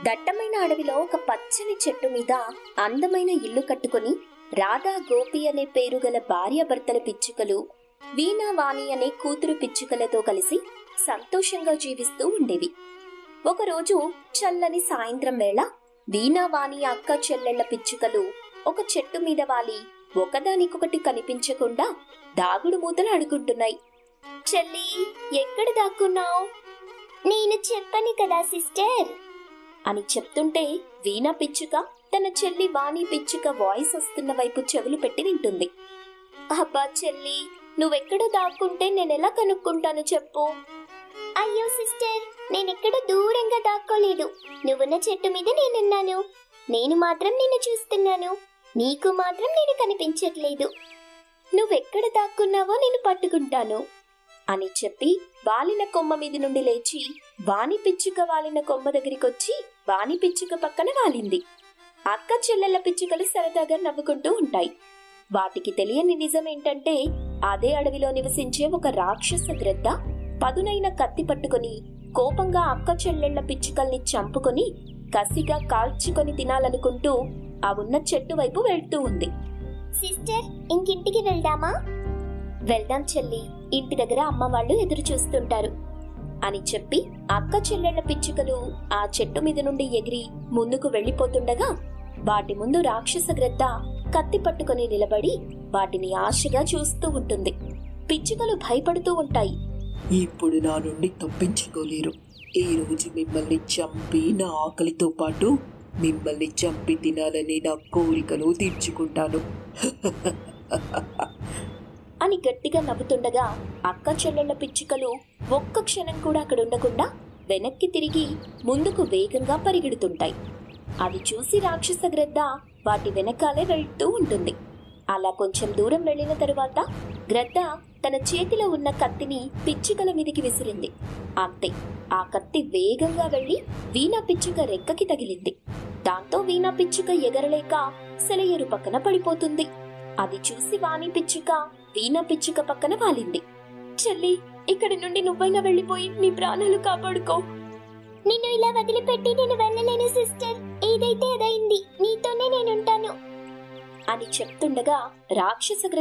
దట్టమైన అడవిలో ఒక పచ్చని చెట్టు మీద అందమైన ఇల్లు కట్టుకుని రాధా గోపి అనే పేరు గల భార్యాభర్తల పిచ్చుకలు వీణా వాణి అనే కూతురు పిచ్చుకలతో కలిసి సంతోషంగా జీవిస్తూ ఉండేవి. ఒకరోజు చల్లని సాయంత్రం వేళ వీణా వాణి అక్క చెల్లెళ్ల పిచ్చుకలు ఒక చెట్టు మీద వాలి ఒకదానికొకటి కనిపించకుండా దాగుడు మూతలు ఆడుకుంటున్నాయి. చెల్లి, ఎక్కడ దాక్కున్నావు? నేను చెప్పను కదా సిస్టర్ అని చెప్తుంటే వీణా పిచ్చుక తన చెల్లి వాణి పిచ్చుక వాయిస్ వస్తున్న వైపు చెవులు పెట్టి వింటుంది. అబ్బా చెల్లి, నువ్వెక్కడ దాక్కుంటే నేనెలా కనుక్కుంటాను చెప్పు. అయ్యో సిస్టర్, నేనెక్కడ దూరంగా దాక్కోలేదు. నువ్వున్న చెట్టు మీద నేనున్నాను. నేను మాత్రం నిన్ను చూస్తున్నాను. నీకు మాత్రం నేను కనిపించట్లేదు. నువ్వెక్కడ దాక్కున్నావో నేను పట్టుకుంటాను అని చెప్పి వాలిన కొమ్మ మీద నుండి లేచి వాణి పిచ్చుక వాలిన కొమ్మ దగ్గరికొచ్చి వాణి పిచ్చుక పక్కన వాలింది. అక్క చెల్లెళ్ళ పిచ్చుకలు సరదాగా నవ్వుకుంటూ ఉంటాయి. వాటికి తెలియని నిజం ఏంటంటే అదే అడవిలో నివసించే ఒక రాక్షస గ్రద్ద పదునైన కత్తి పట్టుకుని కోపంగా అక్క చెల్లెళ్ల పిచ్చుకల్ని చంపుకొని కసిగా కాల్చుకొని తినాలనుకుంటూ ఆ ఉన్న చెట్టు వైపు వెళ్తూ ఉంది. సిస్టర్, ఇంకింటికి వెళ్దామా? వెళ్దాం చెల్లి, ఇంటి దగ్గర అమ్మ వాళ్ళు ఎదురు చూస్తుంటారు అని చెప్పి అక్క చెల్లెళ్ల పిచ్చుకలు ఆ చెట్టు మీద నుండి ఎగిరి ముందుకు వెళ్లిపోతుండగా వాటి ముందు రాక్షస గ్రద్ద కత్తి పట్టుకుని నిలబడి వాటిని ఆశగా చూస్తూ ఉంటుంది. పిచ్చుకలు భయపడుతూ ఉంటాయి. ఇప్పుడు నా నుండి తప్పించుకోలేరు. ఈ రోజు మిమ్మల్ని చంపి నా ఆకలితో పాటు మిమ్మల్ని చంపి తినాలని నా కోరికను తీర్చుకుంటాను అని గట్టిగా నవ్వుతుండగా అక్క చెల్లెళ్ల పిచ్చుకలు ఒక్క క్షణం కూడా అక్కడ ఉండకుండా వెనక్కి తిరిగి ముందుకు వేగంగా పరిగెడుతుంటాయి. అది చూసి రాక్షస గ్రద్ద వాటి వెనకాలే వెళ్తూ ఉంటుంది. అలా కొంచెం దూరం వెళ్లిన తరువాత గ్రద్ద తన చేతిలో ఉన్న కత్తిని పిచ్చుకల మీదికి విసిరింది. అంతే, ఆ కత్తి వేగంగా వెళ్లి వీణా పిచ్చుక రెక్కకి తగిలింది. దాంతో వీణా పిచ్చుక ఎగరలేక సెలయేరు పక్కన పడిపోతుంది. అది చూసి వాణి పిచ్చుక వీణా పిచ్చుక పక్కన వాలింది. చెల్లి, ఇక్కడి నుండి నువ్వైనా వెళ్లిపోయి నీ ప్రాణాలు కాపాడుకో. నిన్ను ఇలా వదిలిపెట్టి నేను వెళ్ళలేను సిస్టర్. ఏదైతే అదైంది, నీతోనే నేనుంటాను అని చెప్తుండగా రాక్షస